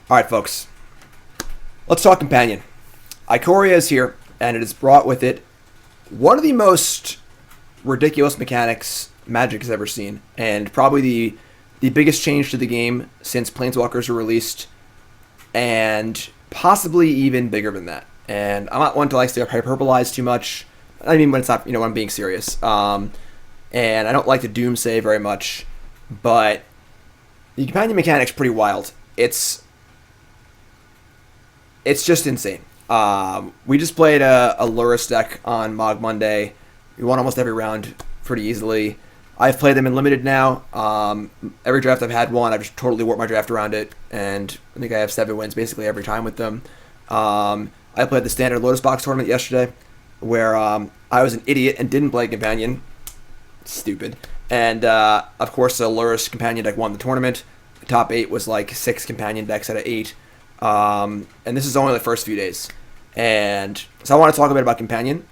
All right, folks. Let's talk companion. Ikoria is here, and it has brought with it one of the most ridiculous mechanics Magic has ever seen, and probably the biggest change to the game since Planeswalkers were released, and possibly even bigger than that. And I'm not one to like to hyperbolize too much. I mean, when it's not, when I'm being serious. And I don't like to doomsay very much, but the companion mechanic's pretty wild. It's just insane. We just played a Lurrus deck on Mog Monday. We won almost every round pretty easily. I've played them in limited now. Every draft I've had one, I've just totally worked my draft around it, and I think I have 7 wins basically every time with them. I played the standard Lotus Box tournament yesterday, where I was an idiot and didn't play Companion. Stupid. And, of course, the Lurrus Companion deck won the tournament. The top 8 was like 6 Companion decks out of 8. And this is only the first few days. And so I want to talk a bit about Companion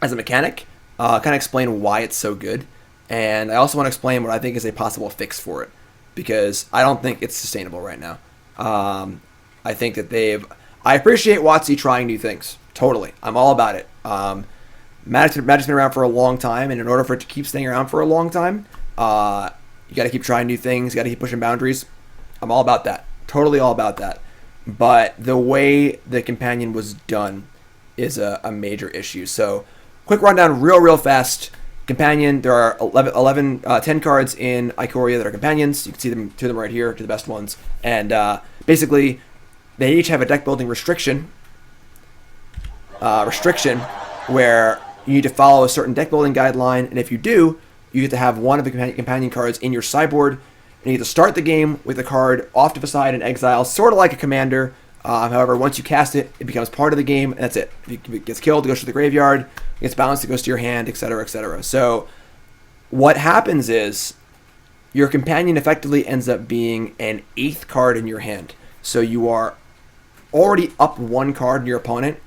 as a mechanic, kind of explain why it's so good. And I also want to explain what I think is a possible fix for it, because I don't think it's sustainable right now. I think that I appreciate WotC trying new things. Totally. I'm all about it. Magic's been around for a long time, and in order for it to keep staying around for a long time, you got to keep trying new things, you got to keep pushing boundaries. I'm all about that. Totally all about that. But the way the Companion was done is a major issue. So, quick rundown real fast. Companion, there are 10 cards in Ikoria that are Companions. You can see them, 2 of them right here, 2 of the best ones. And basically, they each have a deck building restriction where you need to follow a certain deck building guideline, and if you do, you get to have one of the companion cards in your sideboard, and you get to start the game with a card off to the side in exile, sort of like a commander. However, once you cast it, it becomes part of the game, and that's it. If it gets killed, it goes to the graveyard. It gets bounced, it goes to your hand, etc., etc. So what happens is your companion effectively ends up being an 8th card in your hand. So you are already up 1 card in your opponent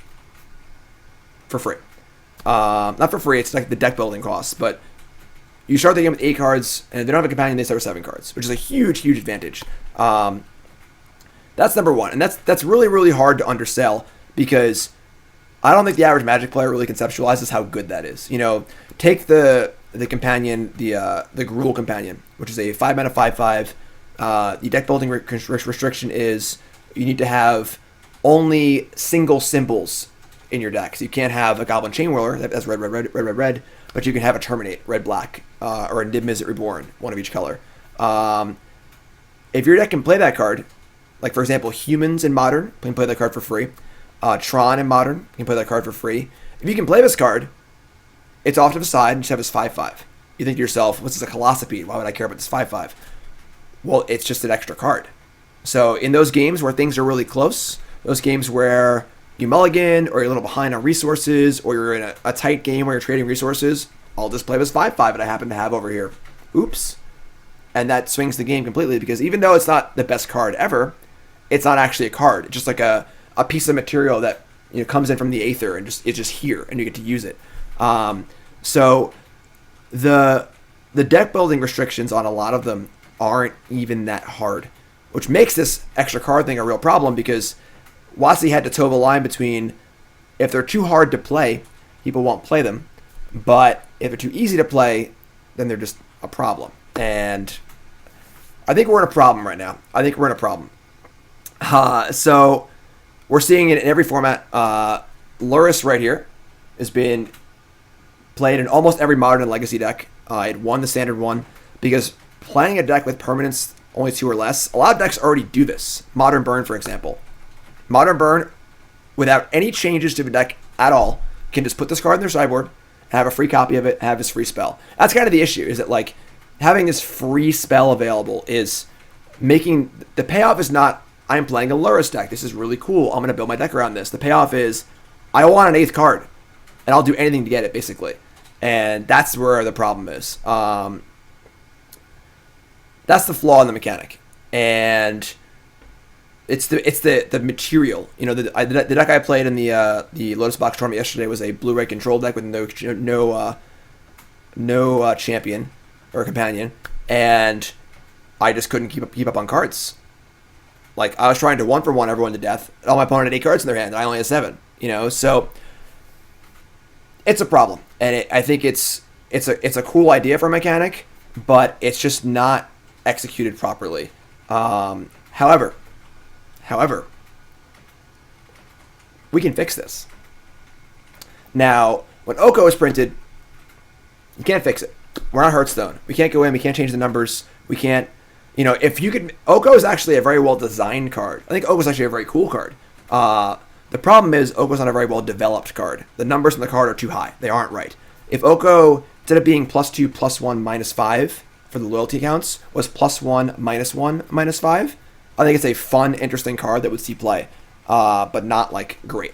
for free. Not for free, it's like the deck building costs, but you start the game with 8 cards, and if they don't have a companion, they start with 7 cards, which is a huge advantage. That's number 1, and that's really hard to undersell, because I don't think the average Magic player really conceptualizes how good that is. Take the companion, the Gruul Companion, which is a 5-mana 5/5. The deck building restriction is you need to have only single symbols in your deck. So you can't have a Goblin Chainwhirler that's red, but you can have a Terminate, red-black, or a Niv Mizzet Reborn, one of each color. If your deck can play that card, like for example, Humans in Modern can play that card for free. Tron in Modern can play that card for free. If you can play this card, it's off to the side and just have this 5/5. You think to yourself, what's this, a Colossopede? Why would I care about this 5/5? Well, it's just an extra card. So in those games where things are really close, those games where you mulligan, or you're a little behind on resources, or you're in a tight game where you're trading resources, I'll just play this 5/5 that I happen to have over here. Oops. And that swings the game completely, because even though it's not the best card ever, it's not actually a card. It's just like a piece of material that comes in from the aether, and it's just here, and you get to use it. So the deck building restrictions on a lot of them aren't even that hard, which makes this extra card thing a real problem, because WotC had to toe the line between, if they're too hard to play, people won't play them, but if they're too easy to play, then they're just a problem. And I think we're in a problem right now. So we're seeing it in every format. Lurrus right here has been played in almost every Modern and Legacy deck. It won the Standard one, because playing a deck with permanents only 2 or less, a lot of decks already do this. Modern Burn, for example. Modern Burn, without any changes to the deck at all, can just put this card in their sideboard, have a free copy of it, have this free spell. That's kind of the issue, is that like having this free spell available is making the payoff is not, I'm playing a Lurrus deck, this is really cool, I'm going to build my deck around this. The payoff is, I want an 8th card, and I'll do anything to get it, basically. And that's where the problem is. That's the flaw in the mechanic. And it's the material. The deck I played in the Lotus Box tournament yesterday was a blue-red control deck with no champion or companion, and I just couldn't keep up on cards. Like, I was trying to 1-for-1 everyone to death. All my opponent had 8 cards in their hand, and I only had 7. So it's a problem, and I think it's a cool idea for a mechanic, but it's just not executed properly. However, we can fix this. Now, when Oko is printed, you can't fix it. We're not Hearthstone. We can't go in. We can't change the numbers. We can't, if you could. Oko is actually a very well designed card. I think Oko is actually a very cool card. The problem is Oko's not a very well developed card. The numbers on the card are too high. They aren't right. If Oko, instead of being +2, +1, -5 for the loyalty counts, was +1, -1, -5, I think it's a fun, interesting card that would see play, but not like great.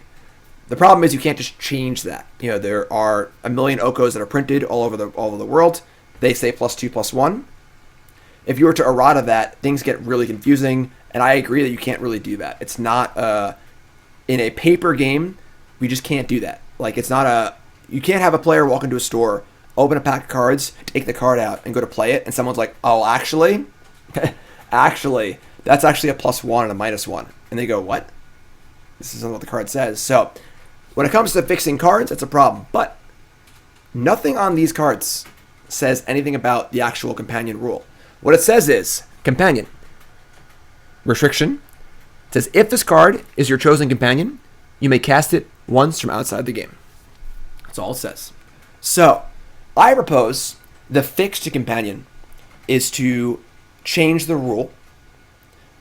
The problem is you can't just change that. There are a million Okos that are printed all over the world. They say +2, +1. If you were to errata that, things get really confusing, and I agree that you can't really do that. It's not in a paper game. We just can't do that. Like, it's not you can't have a player walk into a store, open a pack of cards, take the card out, and go to play it, and someone's like, "Oh, actually, that's actually a +1 and a -1," and they go, "What? This isn't what the card says." So, when it comes to fixing cards, it's a problem. But nothing on these cards says anything about the actual companion rule. What it says is, companion. Restriction. It says, if this card is your chosen companion, you may cast it once from outside the game. That's all it says. So, I propose the fix to companion is to change the rule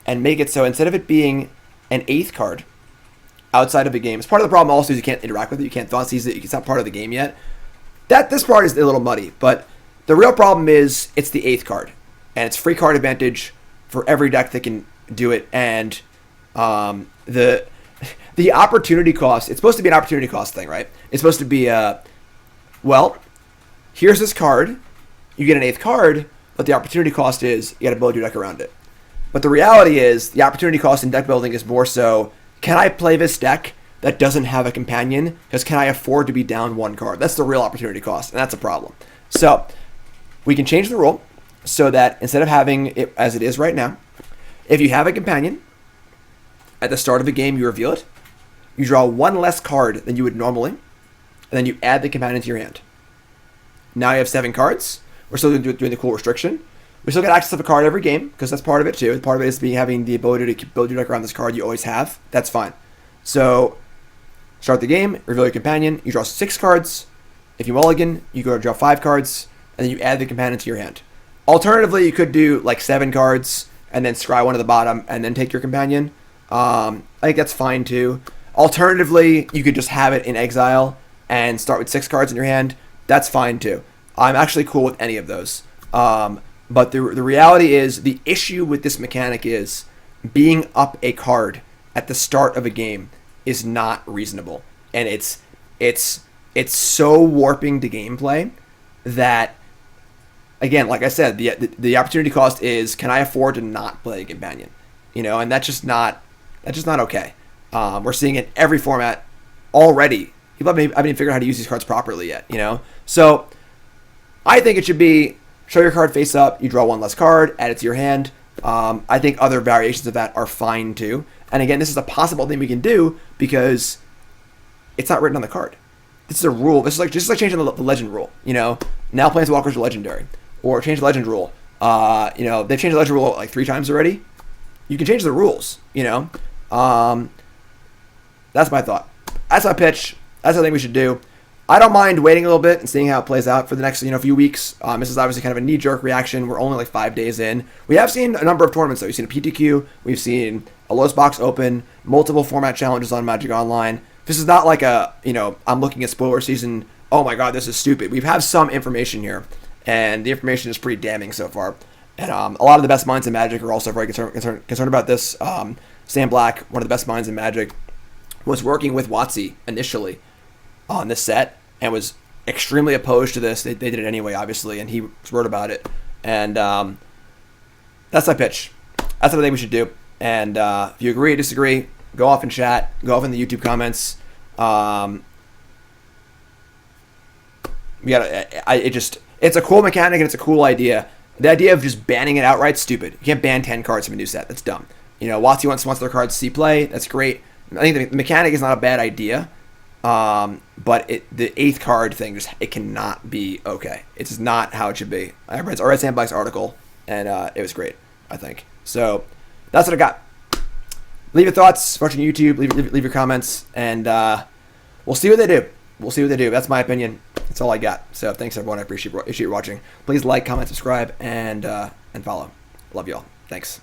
and make it so instead of it being an 8th card outside of the game, it's part of the problem also is you can't interact with it, you can't thought seize it, it's not part of the game yet. This part is a little muddy, but the real problem is it's the 8th card, and it's free card advantage for every deck that can do it, and the opportunity cost, it's supposed to be an opportunity cost thing, right? It's supposed to be, here's this card, you get an 8th card, but the opportunity cost is you got to build your deck around it. But the reality is the opportunity cost in deck building is more so, can I play this deck that doesn't have a companion? Because can I afford to be down 1 card? That's the real opportunity cost, and that's a problem. So we can change the rule so that instead of having it as it is right now, if you have a companion, at the start of a game you reveal it, you draw 1 less card than you would normally, and then you add the companion to your hand. Now you have 7 cards. We're still doing the cool restriction. We still get access to a card every game, because that's part of it too. Part of it is having the ability to build your deck around this card you always have. That's fine. So, start the game, reveal your companion, you draw 6 cards. If you mulligan, you go to draw 5 cards, and then you add the companion to your hand. Alternatively, you could do like 7 cards, and then scry 1 to the bottom, and then take your companion. I think that's fine too. Alternatively, you could just have it in exile, and start with 6 cards in your hand. That's fine too. I'm actually cool with any of those. But the reality is, the issue with this mechanic is being up a card at the start of a game is not reasonable, and it's so warping the gameplay that, again, like I said, the opportunity cost is, can I afford to not play a companion? And that's just not okay. We're seeing it in every format already. People haven't even figured out how to use these cards properly yet. So I think it should be, show your card face up, you draw 1 less card, add it to your hand. I think other variations of that are fine too. And again, this is a possible thing we can do because it's not written on the card. This is a rule. This is just like changing the legend rule. Now Planeswalkers are legendary, or change the legend rule. They've changed the legend rule like 3 times already. You can change the rules. That's my thought. That's my pitch. That's what I think we should do. I don't mind waiting a little bit and seeing how it plays out for the next few weeks. This is obviously kind of a knee-jerk reaction. We're only like 5 days in. We have seen a number of tournaments though. We've seen a PTQ. We've seen a Lost Box Open, multiple format challenges on Magic Online. This is not like I'm looking at spoiler season, oh my god, this is stupid. We have some information here, and the information is pretty damning so far. And a lot of the best minds in Magic are also very concerned about this. Sam Black, one of the best minds in Magic, was working with WotC initially on this set and was extremely opposed to this. They did it anyway, obviously, and he wrote about it. And that's my pitch. That's what I think we should do. And if you agree or disagree, go off in chat. Go off in the YouTube comments. It's a cool mechanic and it's a cool idea. The idea of just banning it outright, stupid. You can't ban 10 cards from a new set. That's dumb. WotC wants their cards to see play. That's great. I think the mechanic is not a bad idea. But the 8th card thing, it cannot be okay. It's just not how it should be. I read RS Sandbox article, and it was great, I think. So that's what I got. Leave your thoughts, watching YouTube, leave your comments, and we'll see what they do. That's my opinion. That's all I got. So thanks, everyone. I appreciate you watching. Please like, comment, subscribe, and follow. Love y'all. Thanks.